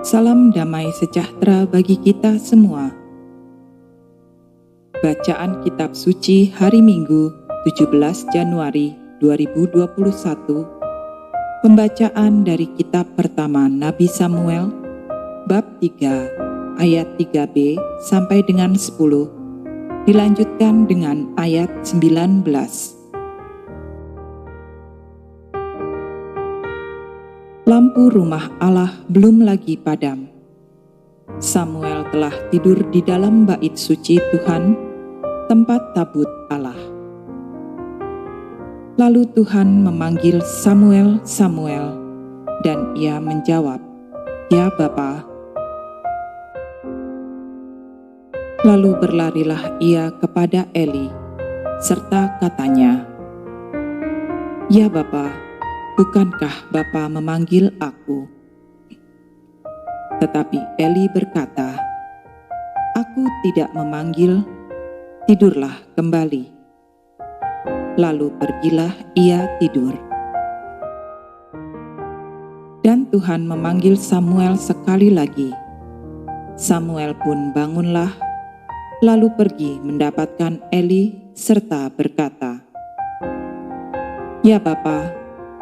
Salam damai sejahtera bagi kita semua. Bacaan Kitab Suci hari Minggu 17 Januari 2021. Pembacaan dari kitab pertama Nabi Samuel, bab 3, ayat 3b sampai dengan 10, dilanjutkan dengan ayat 19. Lampu rumah Allah belum lagi padam. Samuel telah tidur di dalam bait suci Tuhan, tempat tabut Allah. Lalu Tuhan memanggil Samuel, Samuel, dan ia menjawab, "Ya Bapa." Lalu berlarilah ia kepada Eli, serta katanya, "Ya Bapa, bukankah Bapa memanggil aku?" Tetapi Eli berkata, "Aku tidak memanggil, tidurlah kembali." Lalu pergilah ia tidur. Dan Tuhan memanggil Samuel sekali lagi. Samuel pun bangunlah, lalu pergi mendapatkan Eli serta berkata, "Ya Bapa,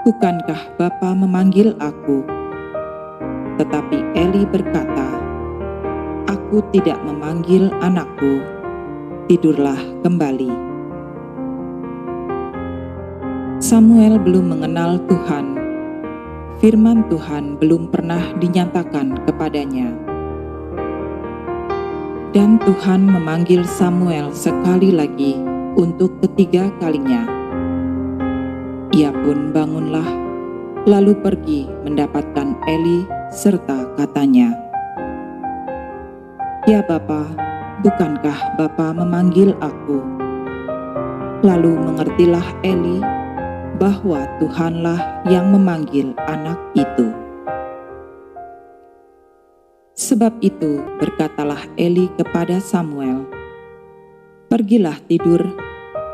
bukankah Bapa memanggil aku?" Tetapi Eli berkata, "Aku tidak memanggil anakku, tidurlah kembali." Samuel belum mengenal Tuhan. Firman Tuhan belum pernah dinyatakan kepadanya. Dan Tuhan memanggil Samuel sekali lagi untuk ketiga kalinya. Ia pun bangunlah, lalu pergi mendapatkan Eli serta katanya, "Ya Bapa, bukankah Bapa memanggil aku?" Lalu mengertilah Eli bahwa Tuhanlah yang memanggil anak itu. Sebab itu berkatalah Eli kepada Samuel, "Pergilah tidur,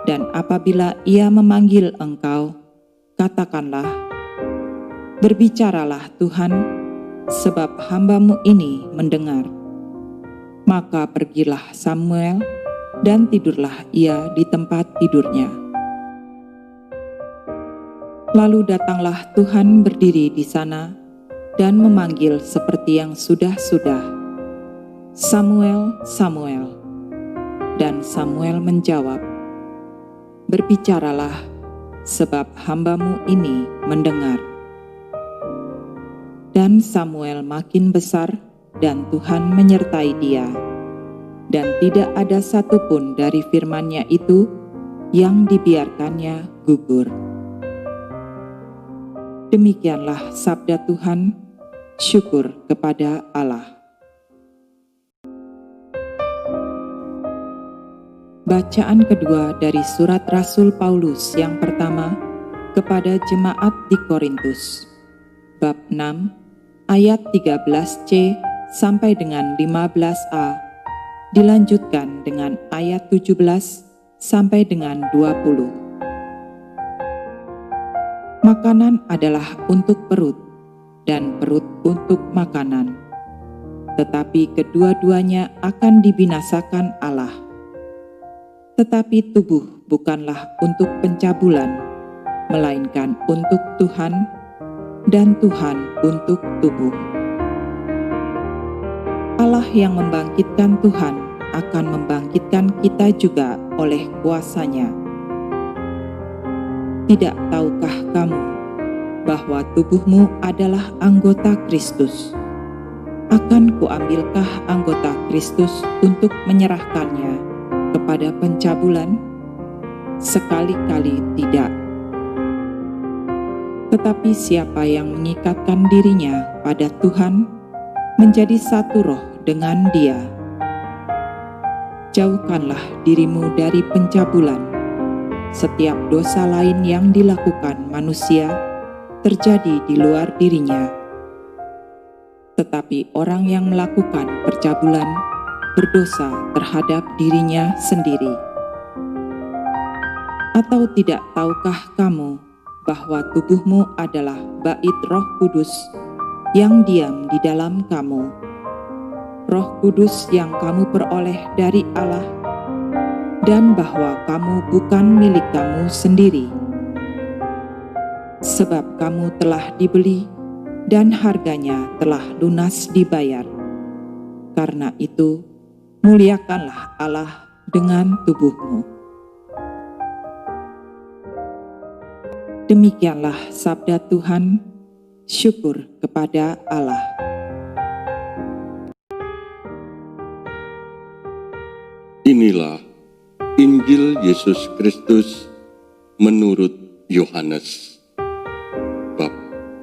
dan apabila ia memanggil engkau, katakanlah, 'Berbicaralah Tuhan, sebab hamba-Mu ini mendengar.'" Maka pergilah Samuel, dan tidurlah ia di tempat tidurnya. Lalu datanglah Tuhan berdiri di sana dan memanggil seperti yang sudah-sudah, "Samuel, Samuel." Dan Samuel menjawab, "Berbicaralah, sebab hamba-Mu ini mendengar." Dan Samuel makin besar, dan Tuhan menyertai dia, dan tidak ada satupun dari firman-Nya itu yang dibiarkannya gugur. Demikianlah sabda Tuhan, syukur kepada Allah. Bacaan kedua dari surat Rasul Paulus yang pertama kepada jemaat di Korintus, bab 6, ayat 13c sampai dengan 15a, dilanjutkan dengan ayat 17 sampai dengan 20. Makanan adalah untuk perut, dan perut untuk makanan. Tetapi kedua-duanya akan dibinasakan Allah. Tetapi tubuh bukanlah untuk pencabulan, melainkan untuk Tuhan, dan Tuhan untuk tubuh. Allah yang membangkitkan Tuhan akan membangkitkan kita juga oleh kuasa-Nya. Tidak tahukah kamu bahwa tubuhmu adalah anggota Kristus? Akan kuambilkah anggota Kristus untuk menyerahkannya kepada pencabulan? Sekali-kali tidak. Tetapi siapa yang mengikatkan dirinya pada Tuhan, menjadi satu roh dengan Dia. Jauhkanlah dirimu dari pencabulan. Setiap dosa lain yang dilakukan manusia terjadi di luar dirinya. Tetapi orang yang melakukan percabulan berdosa terhadap dirinya sendiri. Atau tidak tahukah kamu bahwa tubuhmu adalah bait Roh Kudus yang diam di dalam kamu, Roh Kudus yang kamu peroleh dari Allah, dan bahwa kamu bukan milik kamu sendiri. Sebab kamu telah dibeli dan harganya telah lunas dibayar. Karena itu, muliakanlah Allah dengan tubuhmu. Demikianlah sabda Tuhan. Syukur kepada Allah. Inilah Injil Yesus Kristus menurut Yohanes, bab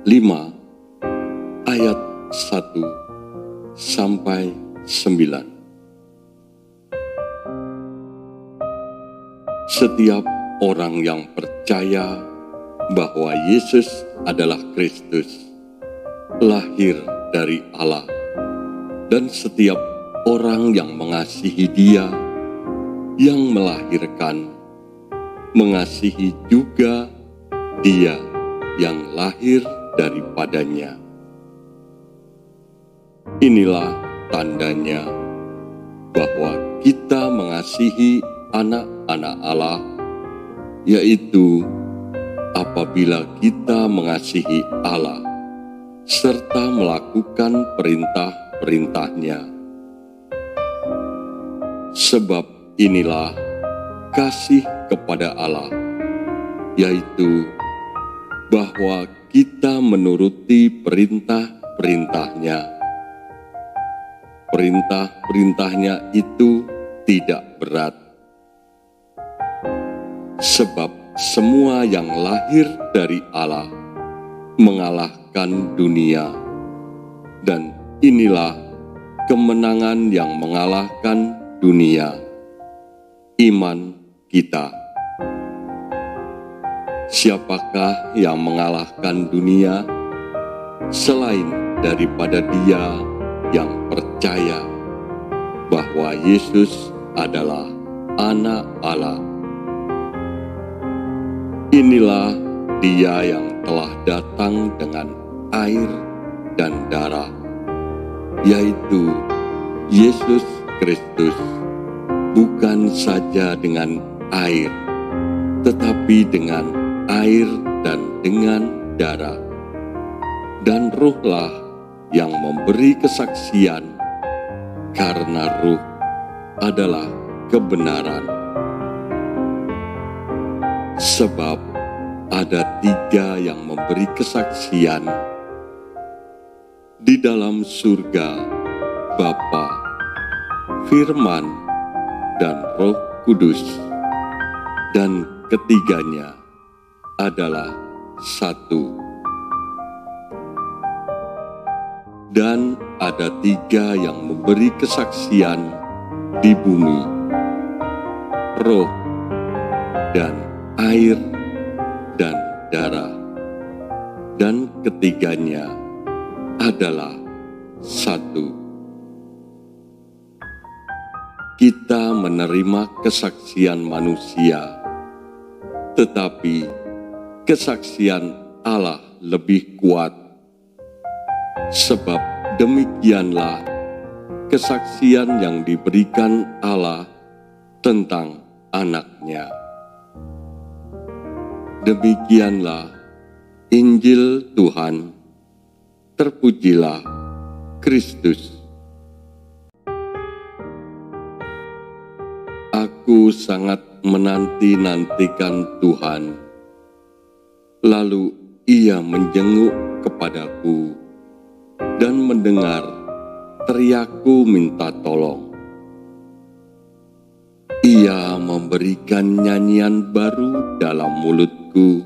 5 ayat 1 sampai 9. Setiap orang yang percaya bahwa Yesus adalah Kristus, lahir dari Allah, dan setiap orang yang mengasihi Dia yang melahirkan, mengasihi juga Dia yang lahir daripadanya. Inilah tandanya bahwa kita mengasihi anak-anak Allah, yaitu apabila kita mengasihi Allah serta melakukan perintah-perintahnya. Sebab inilah kasih kepada Allah, yaitu bahwa kita menuruti perintah-perintahnya. Perintah-perintahnya itu tidak berat, sebab semua yang lahir dari Allah mengalahkan dunia, dan inilah kemenangan yang mengalahkan dunia, iman kita. Siapakah yang mengalahkan dunia selain daripada Dia yang percaya bahwa Yesus adalah Anak Allah? Inilah Dia yang telah datang dengan air dan darah, yaitu Yesus Kristus, bukan saja dengan air, tetapi dengan air dan dengan darah. Dan Rohlah yang memberi kesaksian, karena Roh adalah kebenaran. Sebab ada 3 yang memberi kesaksian di dalam surga, Bapa, Firman, dan Roh Kudus, dan ketiganya adalah satu. Dan ada 3 yang memberi kesaksian di bumi, roh, dan air, dan darah, dan ketiganya adalah satu. Kita menerima kesaksian manusia, tetapi kesaksian Allah lebih kuat. Sebab demikianlah kesaksian yang diberikan Allah tentang Anak-Nya. Demikianlah Injil Tuhan. Terpujilah Kristus. Aku sangat menanti-nantikan Tuhan. Lalu Ia menjenguk kepadaku dan mendengar teriakku minta tolong. Ia memberikan nyanyian baru dalam mulutku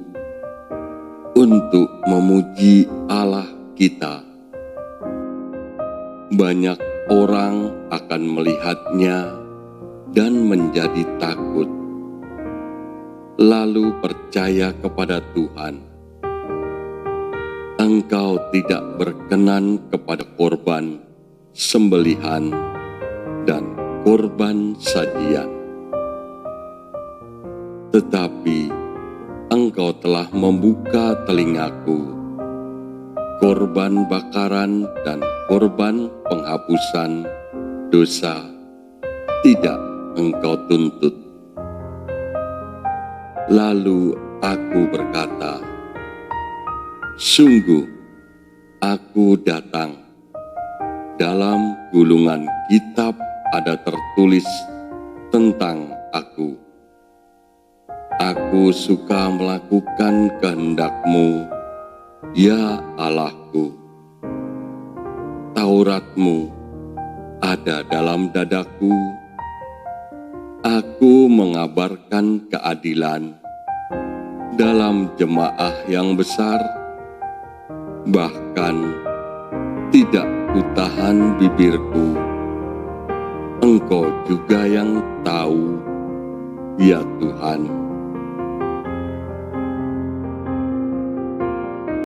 untuk memuji Allah kita. Banyak orang akan melihatnya dan menjadi takut, lalu percaya kepada Tuhan. Engkau tidak berkenan kepada korban sembelihan dan korban sajian, tetapi Engkau telah membuka telingaku korban bakaran dan korban penghapusan dosa tidak Engkau tuntut. Lalu aku berkata, sungguh aku datang. Dalam gulungan kitab ada tertulis tentang aku. Aku suka melakukan kehendak-Mu, ya Allahku. Taurat-Mu ada dalam dadaku. Aku mengabarkan keadilan dalam jemaah yang besar, bahkan tidak kutahan bibirku. Engkau juga yang tahu, ya Tuhan.